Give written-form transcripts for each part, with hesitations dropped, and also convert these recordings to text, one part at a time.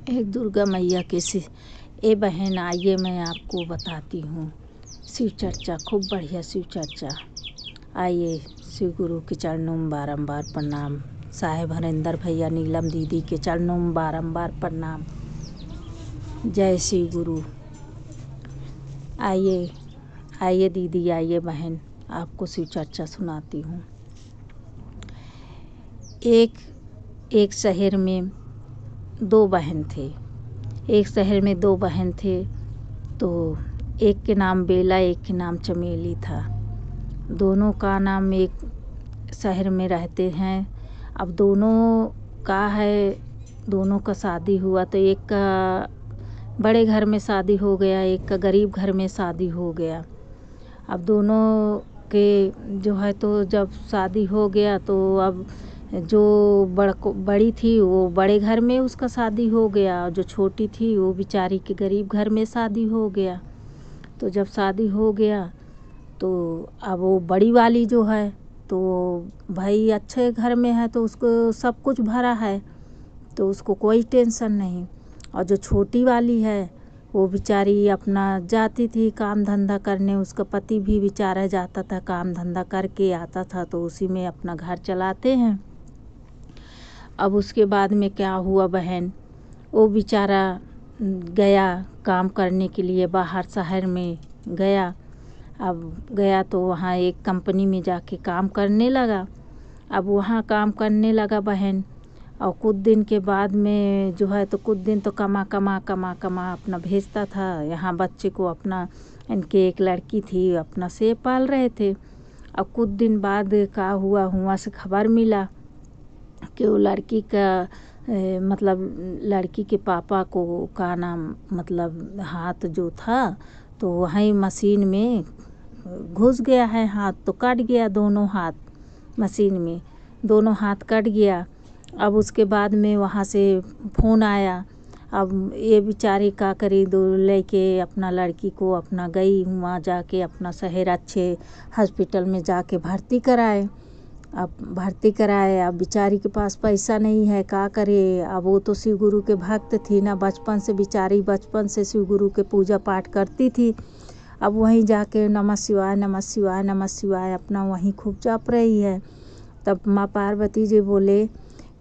एक दुर्गा मैया के ए बहन आइए मैं आपको बताती हूँ शिव चर्चा, खूब बढ़िया शिव चर्चा। आइए, शिव गुरु के चरणों में बारंबार प्रणाम। साहेब हरिंदर भैया, नीलम दीदी के चरणों में बारंबार प्रणाम। जय शिव गुरु। आइए आइए दीदी, आइए बहन, आपको शिव चर्चा सुनाती हूँ। एक शहर में दो बहन थे। एक शहर में दो बहन थे, तो एक के नाम बेला, एक के नाम चमेली था। दोनों का नाम एक शहर में रहते हैं। अब दोनों का है, दोनों का शादी हुआ तो एक का बड़े घर में शादी हो गया, एक का गरीब घर में शादी हो गया। अब दोनों के जो है तो जब शादी हो गया तो अब जो बड़ी थी वो बड़े घर में उसका शादी हो गया, और जो छोटी थी वो बेचारी के गरीब घर में शादी हो गया। तो जब शादी हो गया तो अब वो बड़ी वाली जो है तो भाई अच्छे घर में है तो उसको सब कुछ भरा है, तो उसको कोई टेंशन नहीं। और जो छोटी वाली है वो बेचारी अपना जाती थी काम धंधा करने, उसका पति भी बेचारा जाता था काम धंधा करके आता था, तो उसी में अपना घर चलाते हैं। अब उसके बाद में क्या हुआ बहन, वो बेचारा गया काम करने के लिए बाहर शहर में गया। अब गया तो वहाँ एक कंपनी में जाके काम करने लगा। अब वहाँ काम करने लगा बहन, और कुछ दिन के बाद में जो है तो कुछ दिन तो कमा अपना भेजता था यहाँ बच्चे को अपना। इनके एक लड़की थी, अपना से पाल रहे थे। अब कुछ दिन बाद का हुआ से खबर मिला कि वो लड़की का मतलब लड़की के पापा को का नाम मतलब हाथ जो था तो वहीं मशीन में घुस गया है, हाथ तो कट गया, दोनों हाथ मशीन में दोनों हाथ कट गया। अब उसके बाद में वहाँ से फ़ोन आया। अब ये बेचारी का करी, दो लेके अपना लड़की को अपना गई, वहाँ जाके अपना शहर अच्छे हॉस्पिटल में जाके भर्ती कराए। अब भर्ती कराए, अब बेचारी के पास पैसा नहीं है, का करे। अब वो तो शिव गुरु के भक्त थी ना, बचपन से बेचारी बचपन से शिव गुरु के पूजा पाठ करती थी। अब वहीं जाके नमः शिवाय नमः शिवाय नमः शिवाय अपना वहीं खूब जप रही है। तब माँ पार्वती जी बोले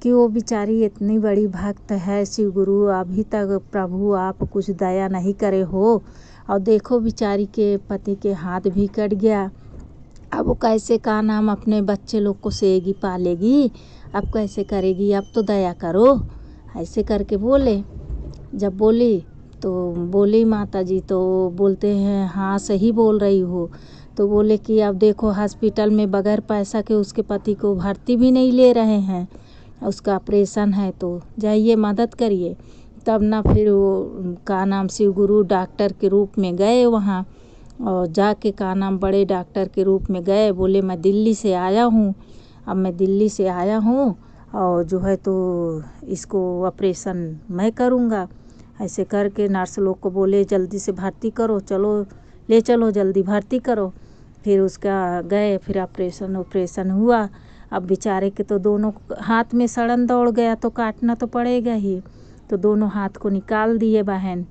कि वो बेचारी इतनी बड़ी भक्त है शिव गुरु, अभी तक प्रभु आप कुछ दया नहीं करे हो, और देखो बेचारी के पति के हाथ भी कट गया। अब वो कैसे का नाम अपने बच्चे लोग को सेगी पालेगी, अब कैसे करेगी, अब तो दया करो, ऐसे करके बोले। जब बोली तो बोली माता जी, तो बोलते हैं हाँ सही बोल रही हो। तो बोले कि अब देखो हॉस्पिटल में बगैर पैसा के उसके पति को भर्ती भी नहीं ले रहे हैं, उसका ऑपरेशन है, तो जाइए मदद करिए। तब ना फिर वो का नाम शिव गुरु डॉक्टर के रूप में गए वहाँ, और जाके का नाम बड़े डॉक्टर के रूप में गए। बोले मैं दिल्ली से आया हूँ, अब मैं दिल्ली से आया हूँ और जो है तो इसको ऑपरेशन मैं करूँगा। ऐसे करके नर्स लोग को बोले जल्दी से भर्ती करो, चलो ले चलो जल्दी भर्ती करो। फिर उसका गए, फिर ऑपरेशन हुआ। अब बेचारे के तो दोनों हाथ में सड़न दौड़ गया, तो काटना तो पड़ेगा ही, तो दोनों हाथ को निकाल दिए बहन।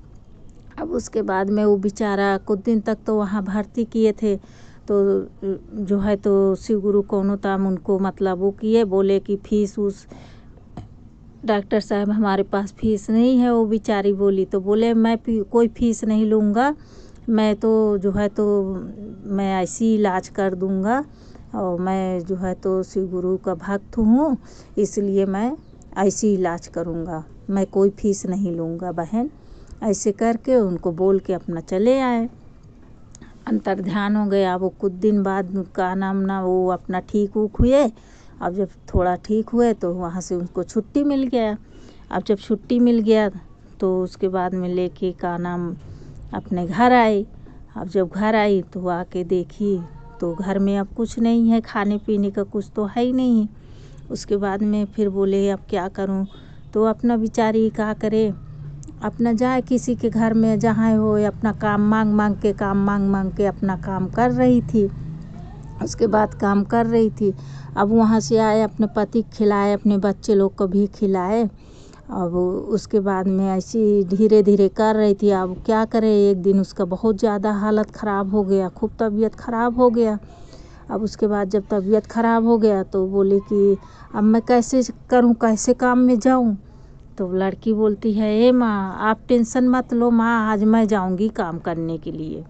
अब उसके बाद में वो बेचारा कुछ दिन तक तो वहाँ भर्ती किए थे, तो जो है तो शिव गुरु कौनो ताम उनको मतलब वो किए, बोले कि फीस उस डॉक्टर साहब हमारे पास फीस नहीं है। वो बेचारी बोली, तो बोले मैं कोई फीस नहीं लूँगा, मैं तो जो है तो मैं ऐसी इलाज कर दूँगा, और मैं जो है तो शिव गुरु का भक्त हूँ, इसलिए मैं ऐसी इलाज करूँगा, मैं कोई फीस नहीं लूँगा बहन। ऐसे करके उनको बोल के अपना चले आए। अंतर ध्यान हो गया। वो कुछ दिन बाद का नाम ना वो अपना ठीक हुए। अब जब थोड़ा ठीक हुए तो वहाँ से उनको छुट्टी मिल गया। अब जब छुट्टी मिल गया तो उसके बाद में लेके का नाम अपने घर आई। अब जब घर आई तो आके देखी तो घर में अब कुछ नहीं है, खाने पीने का कुछ तो है ही नहीं। उसके बाद में फिर बोले अब क्या करूं, तो अपना बेचारी क्या करे, अपना जाए किसी के घर में जहाँ हो, अपना काम मांग मांग के अपना काम कर रही थी। उसके बाद काम कर रही थी, अब वहाँ से आए अपने पति खिलाए, अपने बच्चे लोग को भी खिलाए, अब उसके बाद में ऐसी धीरे धीरे कर रही थी। अब क्या करे, एक दिन उसका बहुत ज़्यादा हालत ख़राब हो गया, खूब तबीयत ख़राब हो गया। अब उसके बाद जब तबीयत ख़राब हो गया तो बोली कि अब मैं कैसे करूं, कैसे काम में जाऊं। तो लड़की बोलती है, ए माँ आप टेंशन मत लो माँ, आज मैं जाऊंगी काम करने के लिए,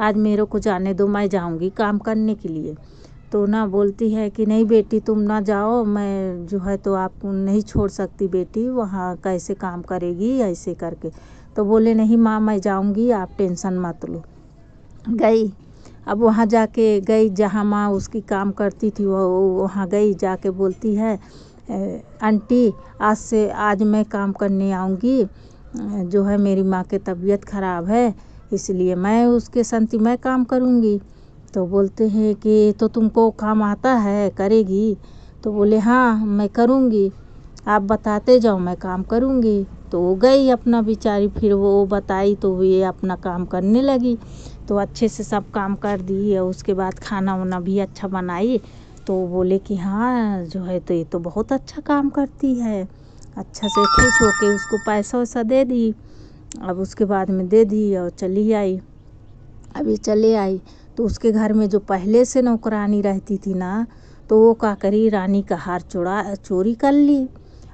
आज मेरे को जाने दो, मैं जाऊंगी काम करने के लिए। तो ना बोलती है कि नहीं बेटी तुम ना जाओ, मैं जो है तो आपको नहीं छोड़ सकती बेटी, वहाँ कैसे काम करेगी ऐसे करके। तो बोले नहीं माँ मैं जाऊंगी, आप टेंशन मत लो। गई, अब वहाँ जाके गई जहाँ माँ उसकी काम करती थी, वो वहाँ गई, जाके बोलती है आंटी आज मैं काम करने आऊँगी, जो है मेरी माँ की तबीयत ख़राब है इसलिए मैं उसके संगति मैं काम करूँगी। तो बोलते हैं कि तो तुमको काम आता है, करेगी? तो बोले हाँ मैं करूँगी, आप बताते जाओ मैं काम करूँगी। तो वो गई अपना बेचारी, फिर वो बताई तो ये अपना काम करने लगी, तो अच्छे से सब काम कर दी। और उसके बाद खाना वाना भी अच्छा बनाई। तो बोले कि हाँ जो है तो ये तो बहुत अच्छा काम करती है। अच्छा से खुश होके उसको पैसा वैसा दे दी। अब उसके बाद में दे दी और चली आई। अभी चले आई तो उसके घर में जो पहले से नौकरानी रहती थी ना, तो वो क्या करी, रानी का हार चोरी कर ली।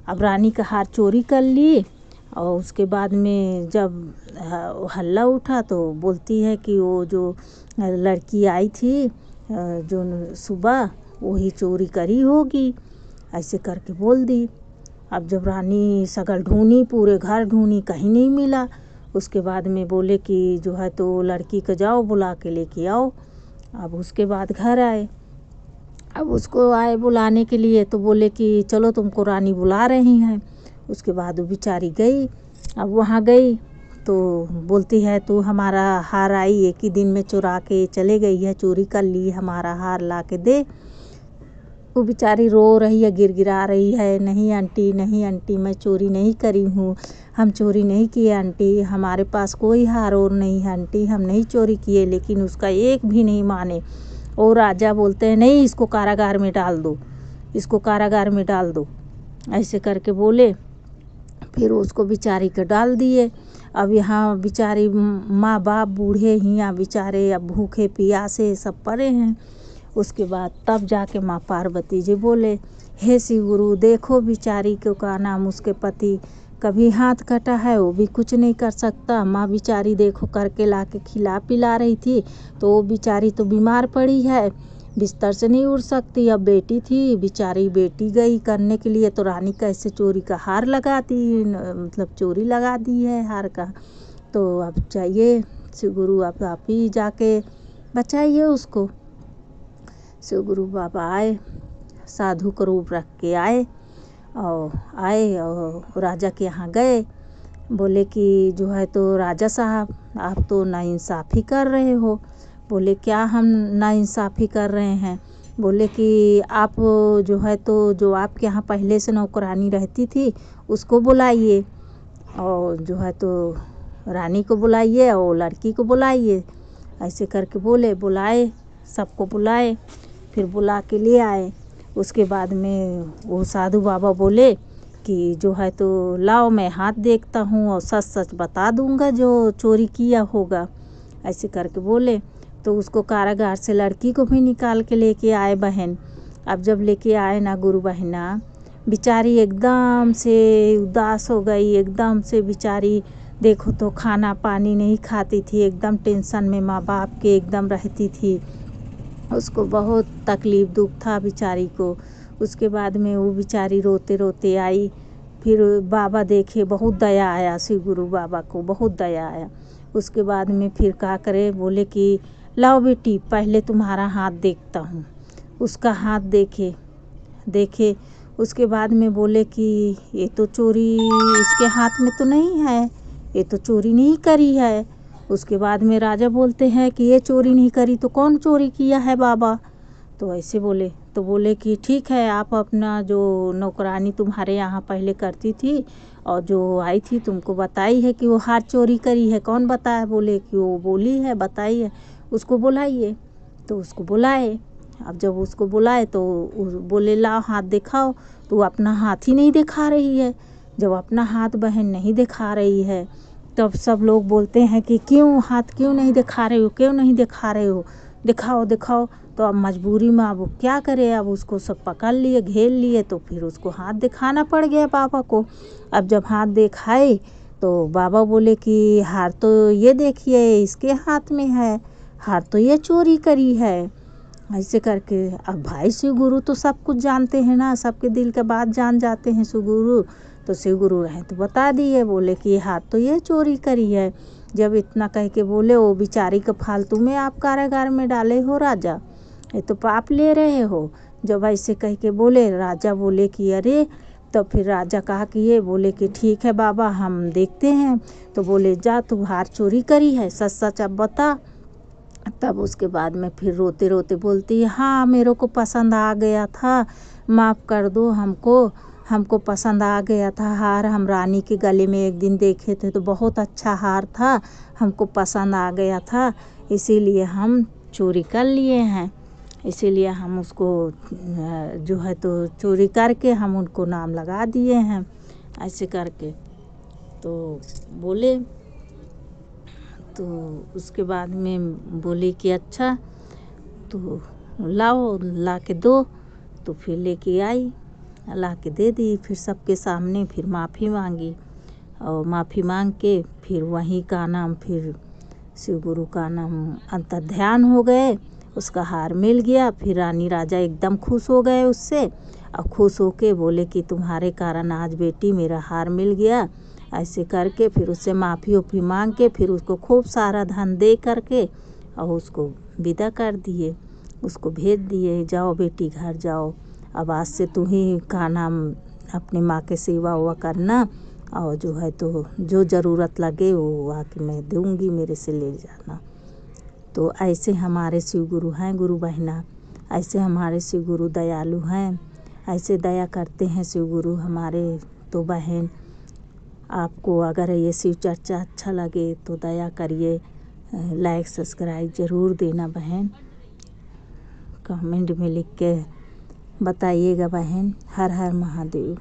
अब रानी का हार चोरी कर ली और उसके बाद में जब हल्ला उठा तो बोलती है कि वो जो लड़की आई थी जो सुबह, वही चोरी करी होगी, ऐसे करके बोल दी। अब जब रानी सगल ढूंढी, पूरे घर ढूंढी, कहीं नहीं मिला। उसके बाद में बोले कि जो है तो लड़की को जाओ बुला के लेके आओ। अब उसके बाद घर आए, अब उसको आए बुलाने के लिए तो बोले कि चलो तुमको रानी बुला रही हैं। उसके बाद वो बेचारी गई। अब वहाँ गई तो बोलती है तू हमारा हार आई एक ही दिन में चुरा के चले गई है, चोरी कर ली, हमारा हार ला के दे। वो बेचारी रो रही है, गिड़गिड़ा रही है, नहीं आंटी मैं चोरी नहीं करी हूँ, हम चोरी नहीं किए आंटी, हमारे पास कोई हार और नहीं है आंटी, हम नहीं चोरी किए। लेकिन उसका एक भी नहीं माने। और राजा बोलते हैं नहीं इसको कारागार में डाल दो, इसको कारागार में डाल दो, ऐसे करके बोले। फिर उसको बेचारी को डाल दिए। अब यहाँ बेचारी माँ बाप बूढ़े हियाँ बेचारे अब भूखे प्यासे सब पड़े हैं। उसके बाद तब जाके माँ पार्वती जी बोले, हे शिव गुरु देखो बेचारी को का नाम उसके पति कभी हाथ कटा है, वो भी कुछ नहीं कर सकता। माँ बेचारी देखो करके ला के खिला पिला रही थी, तो वो बेचारी तो बीमार पड़ी है, बिस्तर से नहीं उठ सकती। अब बेटी थी बेचारी, बेटी गई करने के लिए तो रानी कैसे चोरी का हार लगा दी, मतलब चोरी लगा दी है हार का। तो अब चाहिए शिव गुरु आप ही जाके बचाइए उसको। शिव गुरु बाबा आए, साधु का रूप रख के आए और राजा के यहाँ गए। बोले कि जो है तो राजा साहब आप तो नाइंसाफ़ी कर रहे हो। बोले क्या हम नाइंसाफ़ी कर रहे हैं? बोले कि आप जो है तो जो आपके यहाँ पहले से नौकरानी रहती थी उसको बुलाइए, और जो है तो रानी को बुलाइए और लड़की को बुलाइए। ऐसे करके बोले, बुलाए, सबको बुलाए, फिर बुला के ले आए। उसके बाद में वो साधु बाबा बोले कि जो है तो लाओ मैं हाथ देखता हूँ और सच सच बता दूंगा जो चोरी किया होगा, ऐसे करके बोले। तो उसको कारागार से लड़की को भी निकाल के लेके आए बहन। अब जब लेके आए ना गुरु बहना, बेचारी एकदम से उदास हो गई, एकदम से बेचारी देखो तो खाना पानी नहीं खाती थी, एकदम टेंशन में माँ बाप के एकदम रहती थी। उसको बहुत तकलीफ़ दुख था बेचारी को। उसके बाद में वो बेचारी रोते रोते आई। फिर बाबा देखे, बहुत दया आया, शिव गुरु बाबा को बहुत दया आया। उसके बाद में फिर क्या करे, बोले कि लाओ बेटी पहले तुम्हारा हाथ देखता हूँ। उसका हाथ देखे उसके बाद में बोले कि ये तो चोरी इसके हाथ में तो नहीं है, ये तो चोरी नहीं करी है। उसके बाद में राजा बोलते हैं कि ये चोरी नहीं करी तो कौन चोरी किया है बाबा? तो ऐसे बोले। तो बोले कि ठीक है आप अपना जो नौकरानी तुम्हारे यहाँ पहले करती थी और जो आई थी तुमको बताई है कि वो हार चोरी करी है, कौन बताया? बोले कि वो बोली है, बताई है, उसको बुलाइए। तो उसको बुलाए। अब जब उसको बुलाए तो बोले लाओ हाथ दिखाओ, तो वो अपना हाथ ही नहीं दिखा रही है। जब अपना हाथ बहन नहीं दिखा रही है तब सब लोग बोलते हैं कि क्यों हाथ क्यों नहीं दिखा रहे हो, क्यों नहीं दिखा रहे हो, दिखाओ दिखाओ। तो अब मजबूरी में अब वो क्या करे, अब उसको सब पकड़ लिए, घेर लिए, तो फिर उसको हाथ दिखाना पड़ गया बाबा को। अब जब हाथ दिखाए तो बाबा बोले कि हार तो ये देखिए इसके हाथ में है, हार तो ये चोरी करी है। ऐसे करके अब भाई शिव गुरु तो सब कुछ जानते हैं ना, सबके दिल का बात जान जाते हैं शिव गुरु। तो शिव गुरु रहे तो बता दिए, बोले कि हाथ तो ये चोरी करी है। जब इतना कह के बोले, वो बेचारी को फालतू में आप कारागार में डाले हो राजा, ये तो पाप ले रहे हो। जब ऐसे कह के बोले, राजा बोले कि अरे, तो फिर राजा कहा कि ये, बोले कि ठीक है बाबा हम देखते हैं। तो बोले जा तू हार चोरी करी है, सच सच अब बता। तब उसके बाद में फिर रोते रोते बोलती है, हाँ मेरे को पसंद आ गया था, माफ़ कर दो हमको, हमको पसंद आ गया था हार, हम रानी के गले में एक दिन देखे थे तो बहुत अच्छा हार था, हमको पसंद आ गया था, इसीलिए हम चोरी कर लिए हैं, इसीलिए हम उसको जो है तो चोरी करके हम उनको नाम लगा दिए हैं। ऐसे करके तो बोले, तो उसके बाद में बोले कि अच्छा तो लाओ, ला के दो। तो फिर लेके आई, ला के दे दी, फिर सबके सामने फिर माफ़ी मांगी, और माफ़ी मांग के फिर वहीं का नाम, फिर शिव गुरु का नाम अंतर्ध्यान हो गए, उसका हार मिल गया। फिर रानी राजा एकदम खुश हो गए उससे, और खुश होके बोले कि तुम्हारे कारण आज बेटी मेरा हार मिल गया। ऐसे करके फिर उससे माफ़ी उफ़ी मांग के फिर उसको खूब सारा धन दे करके और उसको विदा कर दिए, उसको भेज दिए, जाओ बेटी घर जाओ, अब आज से तू ही का नाम अपनी माँ के सेवा हुआ करना, और जो है तो जो ज़रूरत लगे वो आके मैं दूँगी, मेरे से ले जाना। तो ऐसे हमारे शिव गुरु हैं गुरु बहिना, ऐसे हमारे शिव गुरु दयालु हैं, ऐसे दया करते हैं शिव गुरु हमारे। तो बहन, आपको अगर ये शिव चर्चा अच्छा लगे तो दया करिए, लाइक सब्सक्राइब ज़रूर देना बहन, कमेंट में लिख के बताइएगा बहन। हर हर महादेव।